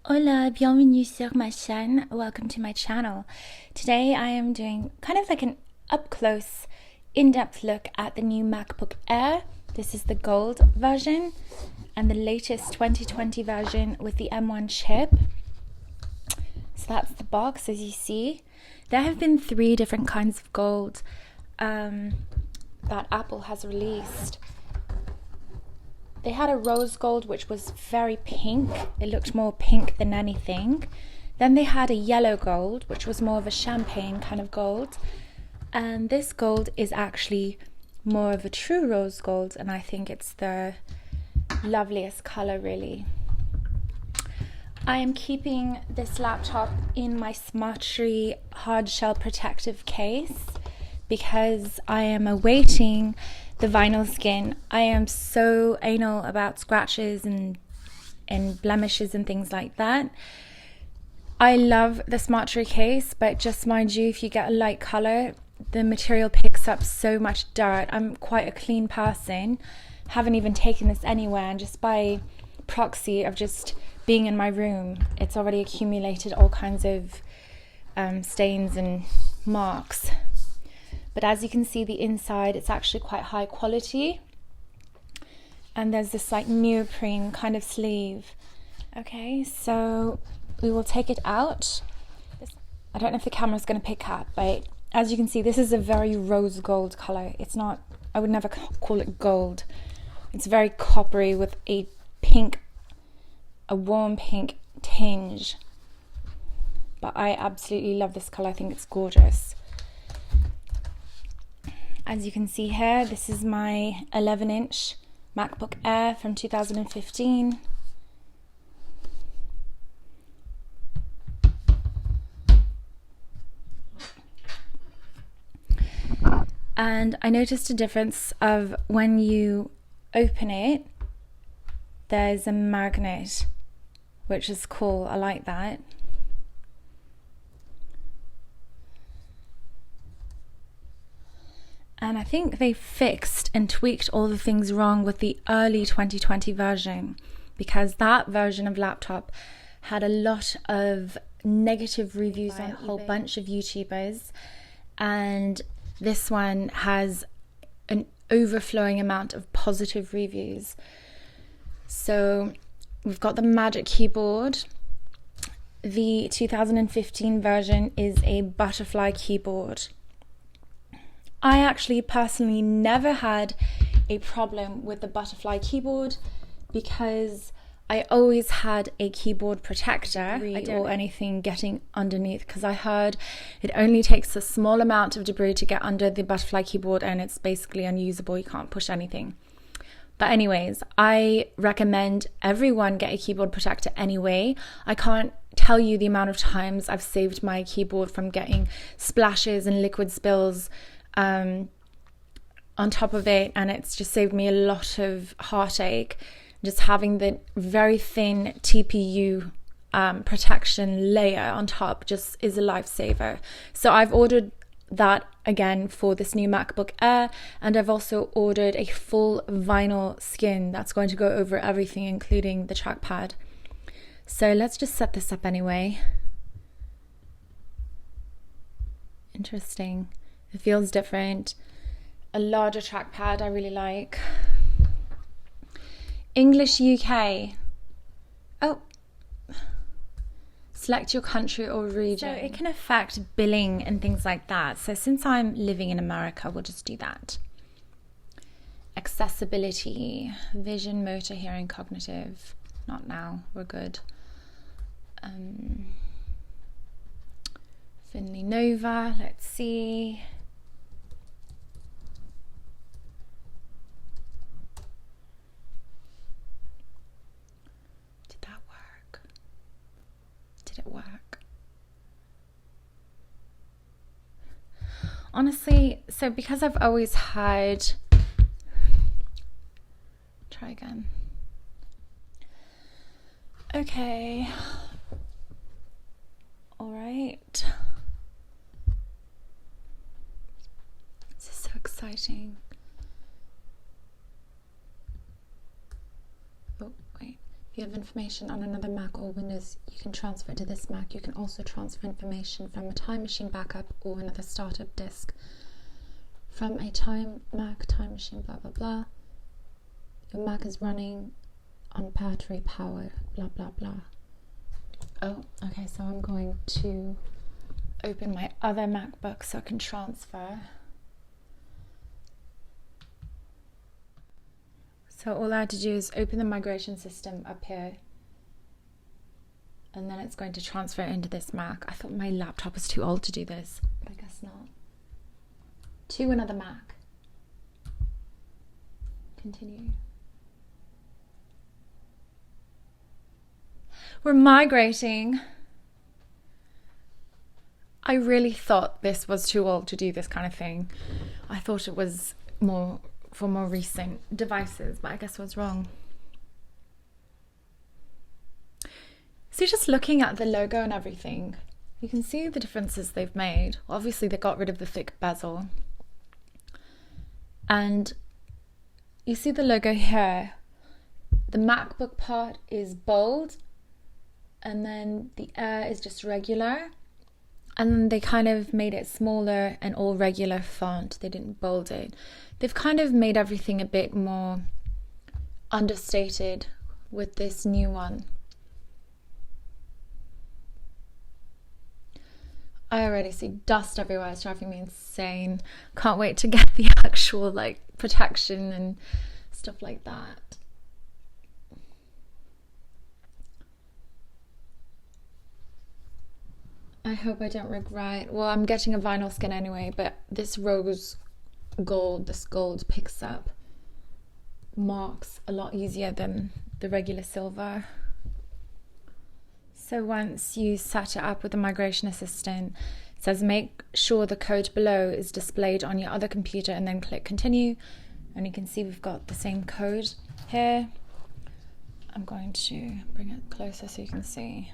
Hola, bienvenue sur ma chaîne. Welcome to my channel. Today I am doing kind of like an up-close, in-depth look at the new MacBook Air. This is the gold version and the latest 2020 version with the M1 chip. So that's the box, as you see. There have been 3 different kinds of gold that Apple has released. They had a rose gold, which was very pink. It looked more pink than anything. Then they had a yellow gold, which was more of a champagne kind of gold. And this gold is actually more of a true rose gold, and I think it's the loveliest color, really. I am keeping this laptop in my Smartry Hardshell protective case because I am awaiting the vinyl skin. I am so anal about scratches and blemishes and things like that. I love the Smartry case, but just mind you, if you get a light color, the material picks up so much dirt. I'm quite a clean person, haven't even taken this anywhere, and just by proxy of just being in my room, it's already accumulated all kinds of stains and marks. But as you can see, the inside, it's actually quite high quality. And there's this like neoprene kind of sleeve. Okay, so we will take it out. I don't know if the camera's going to pick up, but as you can see, this is a very rose gold color. It's not, I would never call it gold. It's very coppery with a pink, a warm pink tinge. But I absolutely love this color. I think it's gorgeous. As you can see here, this is my 11-inch MacBook Air from 2015. And I noticed a difference of when you open it, there's a magnet, which is cool. I like that. And I think they fixed and tweaked all the things wrong with the early 2020 version, because that version of laptop had a lot of negative reviews on a whole bunch of YouTubers, and this one has an overflowing amount of positive reviews. So we've got the Magic Keyboard. The 2015 version is a butterfly keyboard. I actually personally never had a problem with the butterfly keyboard because I always had a keyboard protector or anything getting underneath, because I heard it only takes a small amount of debris to get under the butterfly keyboard and it's basically unusable. You can't push anything. But anyways, I recommend everyone get a keyboard protector anyway. I can't tell you the amount of times I've saved my keyboard from getting splashes and liquid spills on top of it, and it's just saved me a lot of heartache. Just having the very thin TPU protection layer on top just is a lifesaver. So I've ordered that again for this new MacBook Air, and I've also ordered a full vinyl skin that's going to go over everything, including the trackpad. So let's just set this up anyway. Interesting. It feels different. A larger trackpad I really like. English UK. Oh. Select your country or region. So it can affect billing and things like that. So since I'm living in America, we'll just do that. Accessibility. Vision, motor, hearing, cognitive. Not now. We're good. Finley Nova. Let's see. It work? Honestly, so because I've always had, try again. Okay. All right. This is so exciting. Oh, wait. If you have information on another Mac or Windows, you can transfer it to this Mac. You can also transfer information from a Time Machine backup or another startup disk from a Time Machine, blah, blah, blah. Your Mac is running on battery power, blah, blah, blah. Oh, okay, so I'm going to open my other MacBook so I can transfer. So all I had to do is open the migration system up here, and then it's going to transfer into this Mac. I thought my laptop was too old to do this, but I guess not. To another Mac. Continue. We're migrating. I really thought this was too old to do this kind of thing. I thought it was more for more recent devices, but I guess I was wrong. So just looking at the logo and everything, you can see the differences they've made. Obviously they got rid of the thick bezel. And you see the logo here. The MacBook part is bold, and then the Air is just regular. And then they kind of made it smaller and all regular font. They didn't bold it. They've kind of made everything a bit more understated with this new one. I already see dust everywhere. It's driving me insane. Can't wait to get the actual protection and stuff like that. I hope I don't regret. Well, I'm getting a vinyl skin anyway, but this rose gold, this gold picks up marks a lot easier than the regular silver. So once you set it up with the migration assistant, it says make sure the code below is displayed on your other computer, and then click continue. And you can see we've got the same code here. I'm going to bring it closer so you can see.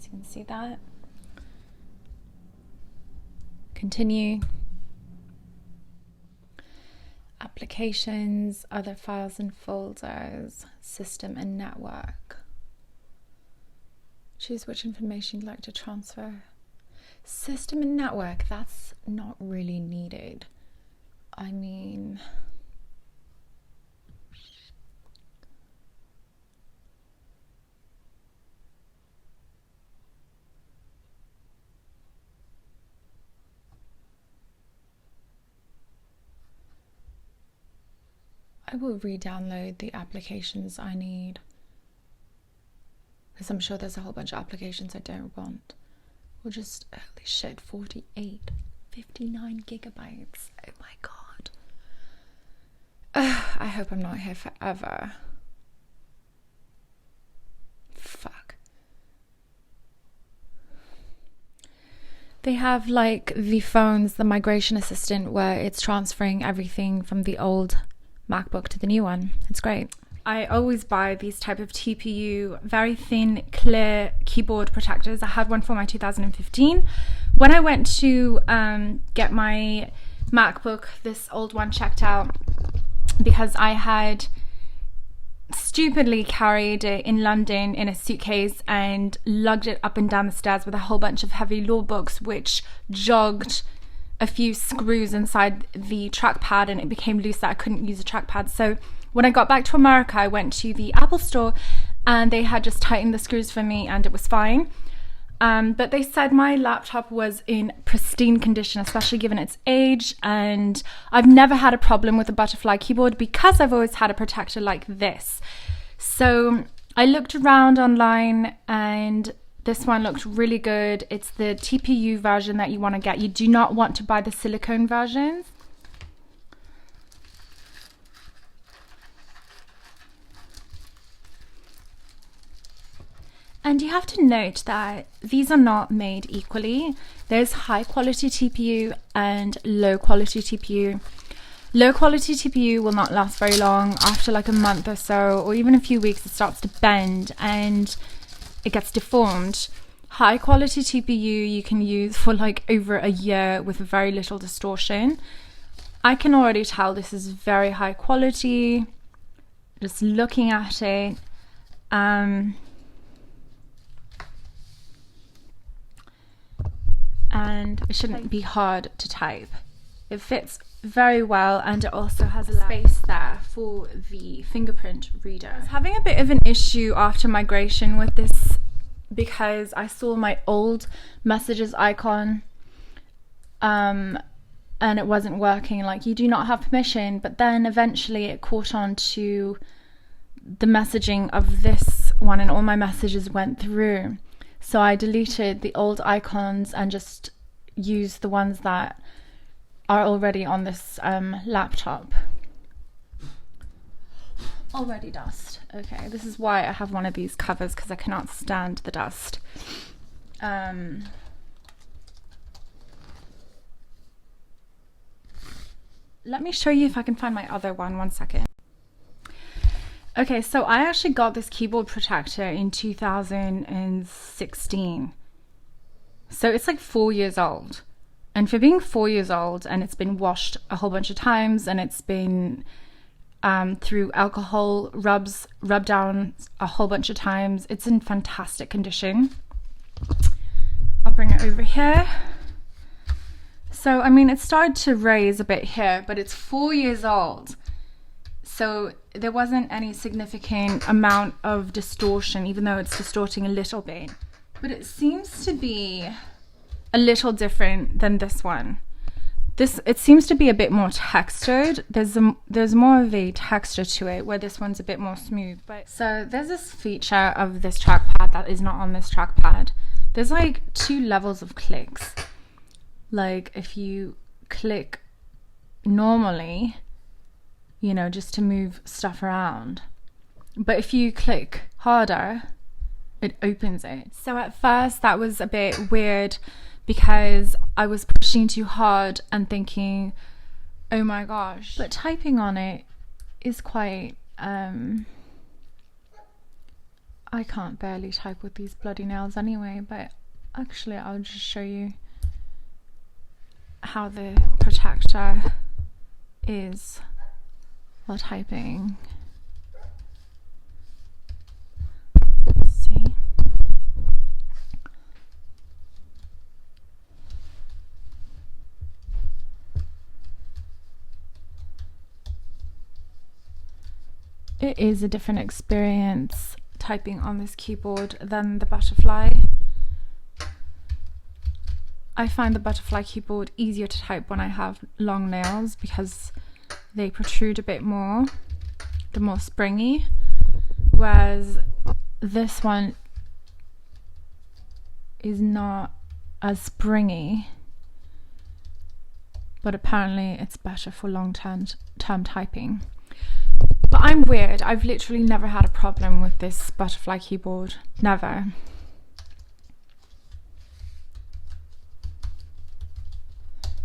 You can see that. Continue. Applications, other files and folders, system and network. Choose which information you'd like to transfer. System and network, that's not really needed. I mean, I will re-download the applications I need, because I'm sure there's a whole bunch of applications I don't want. We'll just, holy shit, 59 gigabytes. Oh my god. I hope I'm not here forever. Fuck. They have the phones, the migration assistant, where it's transferring everything from the old MacBook to the new one. It's great. I always buy these type of TPU, very thin, clear keyboard protectors. I had one for my 2015. When I went to get my MacBook, this old one, checked out, because I had stupidly carried it in London in a suitcase and lugged it up and down the stairs with a whole bunch of heavy law books, which jogged a few screws inside the trackpad and it became loose that I couldn't use the trackpad. So when I got back to America, I went to the Apple store and they had just tightened the screws for me and it was fine. But they said my laptop was in pristine condition, especially given its age, and I've never had a problem with a butterfly keyboard because I've always had a protector like this. So I looked around online and this one looked really good. It's the TPU version that you want to get. You do not want to buy the silicone versions. And you have to note that these are not made equally. There's high quality TPU and low quality TPU. Low quality TPU will not last very long. After a month or so, or even a few weeks, it starts to bend and it gets deformed. High quality TPU you can use for over a year with very little distortion. I can already tell this is very high quality, just looking at it. And it shouldn't be hard to type. It fits very well, and it also has a space there for the fingerprint reader. I was having a bit of an issue after migration with this because I saw my old messages icon and it wasn't working, like, you do not have permission, but then eventually it caught on to the messaging of this one and all my messages went through. So I deleted the old icons and just used the ones that are already on this laptop. Already dust. Okay, this is why I have one of these covers, because I cannot stand the dust. Let me show you if I can find my other one second. Okay, so I actually got this keyboard protector in 2016. So it's like 4 years old. And for being 4 years old, and it's been washed a whole bunch of times, and it's been through alcohol rubbed down a whole bunch of times, it's in fantastic condition. I'll bring it over here. So, I mean, it started to raise a bit here, but it's 4 years old. So there wasn't any significant amount of distortion, even though it's distorting a little bit. But it seems to be a little different than this one. It seems to be a bit more textured. There's more of a texture to it, where this one's a bit more smooth. But so there's this feature of this trackpad that is not on this trackpad. There's like 2 levels of clicks. Like if you click normally, you know, just to move stuff around. But if you click harder, it opens it. So at first that was a bit weird because I was pushing too hard and thinking, oh my gosh. But typing on it is quite, I can't barely type with these bloody nails anyway, but actually I'll just show you how the protector is while typing. Let's see. It is a different experience typing on this keyboard than the butterfly. I find the butterfly keyboard easier to type when I have long nails because they protrude a bit more. They're more springy. Whereas this one is not as springy. But apparently it's better for long-term typing. But I'm weird. I've literally never had a problem with this butterfly keyboard. Never.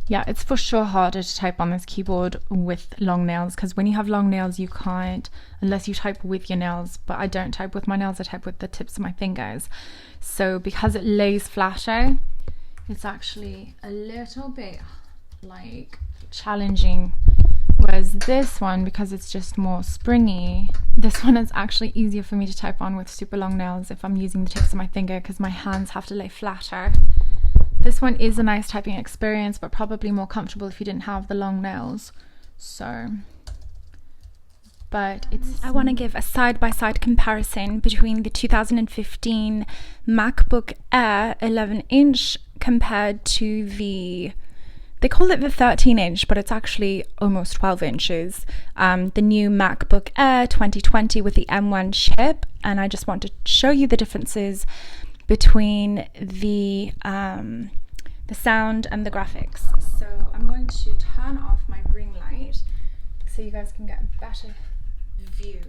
Yeah, it's for sure harder to type on this keyboard with long nails, because when you have long nails you can't, unless you type with your nails. But I don't type with my nails, I type with the tips of my fingers. So because it lays flatter, it's actually a little bit like challenging. Whereas this one, because it's just more springy, this one is actually easier for me to type on with super long nails if I'm using the tips of my finger, because my hands have to lay flatter. This one is a nice typing experience, but probably more comfortable if you didn't have the long nails. So, but it's... I want to give a side-by-side comparison between the 2015 MacBook Air 11-inch compared to the... They call it the 13-inch, but it's actually almost 12 inches. The new MacBook Air 2020 with the M1 chip, and I just want to show you the differences between the sound and the graphics. So I'm going to turn off my ring light so you guys can get a better view.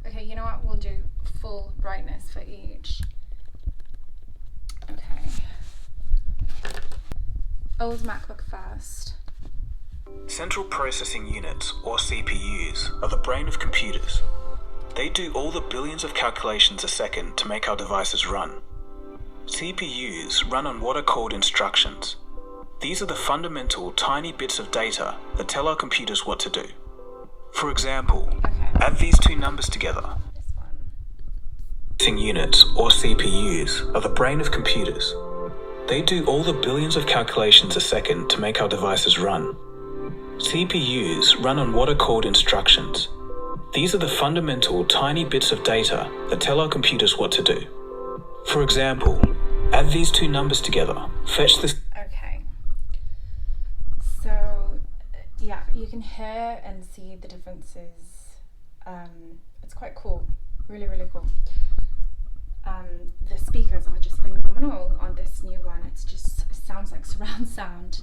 Okay, you know what? We'll do full brightness for each. Okay. Old MacBook first. Central Processing Units, or CPUs, are the brain of computers. They do all the billions of calculations a second to make our devices run. CPUs run on what are called instructions. These are the fundamental tiny bits of data that tell our computers what to do. For example, add these two numbers together. This one. Processing units, or CPUs, are the brain of computers. They do all the billions of calculations a second to make our devices run. CPUs run on what are called instructions. These are the fundamental tiny bits of data that tell our computers what to do. For example, add these two numbers together. Fetch this. Okay. So, yeah, you can hear and see the differences. It's quite cool. Really, really cool. The speakers are just phenomenal on this new one. It sounds like surround sound.